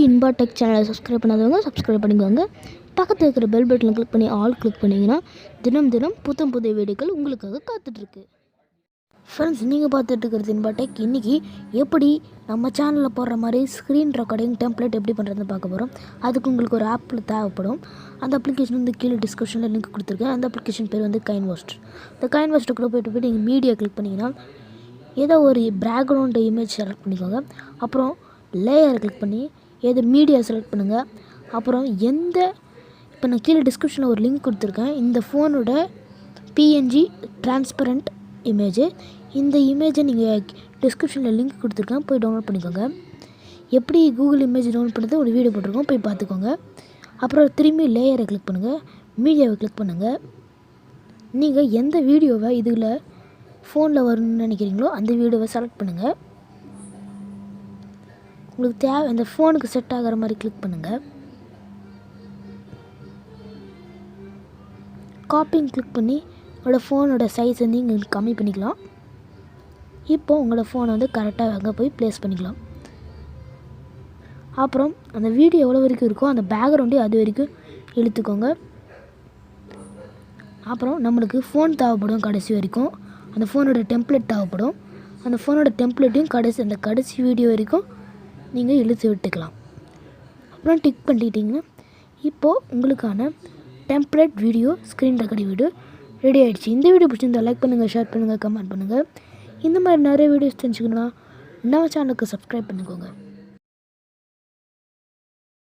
Inba tech சேனலை subscribe பண்ணாதவங்க subscribe பண்ணிக்கோங்க. பக்கத்தில் இருக்கிற பெல் பட்டனை கிளிக் பண்ணி ஆல் கிளிக் பண்ணிங்கன்னா தினம் தினம் புதிய வீடியோக்கள் உங்களுக்காக காத்துட்ருக்கு. ஃப்ரெண்ட்ஸ், நீங்கள் பார்த்துட்டு இருக்கிறது இன்பா டெக். இன்றைக்கி எப்படி நம்ம சேனலில் போடுற மாதிரி ஸ்க்ரீன் ரெக்கார்டிங் டெம்ப்ளேட் எப்படி பண்ணுறதுன்னு பார்க்க போகிறோம். அதுக்கு உங்களுக்கு ஒரு ஆப்பில் தேவைப்படும். அந்த அப்ளிகேஷன் வந்து கீழே டிஸ்கிரிப்ஷனில் லிங்க் கொடுத்துருக்கேன். அந்த அப்ளிகேஷன் பேர் வந்து கைன்மாஸ்டர். இந்த கைன்மாஸ்டருக்குள்ளே போய்ட்டு நீங்கள் மீடியா கிளிக் பண்ணிங்கன்னா ஏதோ ஒரு பேக்ரவுண்டு இமேஜ் செலக்ட் பண்ணிக்கோங்க. அப்புறம் லேயரை கிளிக் பண்ணி ஏதோ மீடியா செலக்ட் பண்ணுங்கள். அப்புறம் இப்போ நான் கீழே டிஸ்கிரிப்ஷனில் ஒரு லிங்க் கொடுத்துருக்கேன். இந்த ஃபோனோட பிஎன்ஜி டிரான்ஸ்பரண்ட் இமேஜு. இந்த இமேஜை நீங்கள் டிஸ்கிரிப்ஷனில் லிங்க் கொடுத்துருக்கேன், போய் டவுன்லோட் பண்ணிக்கோங்க. எப்படி கூகுள் இமேஜ் டவுன்லோட் பண்ணுறது ஒரு வீடியோ போட்டிருக்கோம், போய் பார்த்துக்கோங்க. அப்புறம் திரும்பி லேயரை கிளிக் பண்ணுங்கள், மீடியாவை கிளிக் பண்ணுங்கள். நீங்கள் எந்த வீடியோவை இதில் ஃபோனில் வரணும்னு நினைக்கிறீங்களோ அந்த வீடியோவை செலக்ட் பண்ணுங்கள். உங்களுக்கு தேவை அந்த ஃபோனுக்கு செட் ஆகிற மாதிரி கிளிக் பண்ணுங்கள். காப்பிங் கிளிக் பண்ணி உங்களோட ஃபோனோட சைஸ் வந்து இங்கே கம்மி பண்ணிக்கலாம். இப்போது உங்களோட ஃபோனை வந்து கரெக்டாக அங்கே போய் ப்ளேஸ் பண்ணிக்கலாம். அப்புறம் அந்த வீடியோ எவ்வளோ வரைக்கும் இருக்கோ அந்த பேக்ரவுண்டே அது வரைக்கும் இழுத்துக்கோங்க. அப்புறம் நம்மளுக்கு ஃபோன் தேவைப்படும். கடைசி வரைக்கும் அந்த ஃபோனோட டெம்ப்ளேட் தேவைப்படும். அந்த ஃபோனோட டெம்ப்ளேட்டையும் அந்த கடைசி வீடியோ வரைக்கும் நீங்கள் இழுத்து விட்டுக்கலாம். அப்புறம் டிக் பண்ணிட்டீங்கன்னா இப்போது உங்களுக்கான template video screen recording video ready ஆகிடுச்சு. இந்த வீடியோ பிடிச்சிருந்தா லைக் பண்ணுங்கள், ஷேர் பண்ணுங்கள், கமெண்ட் பண்ணுங்கள். இந்த மாதிரி நிறைய வீடியோஸ் தெரிஞ்சுக்கணுன்னா நம்ம சேனலுக்கு சப்ஸ்கிரைப் பண்ணிக்கோங்க.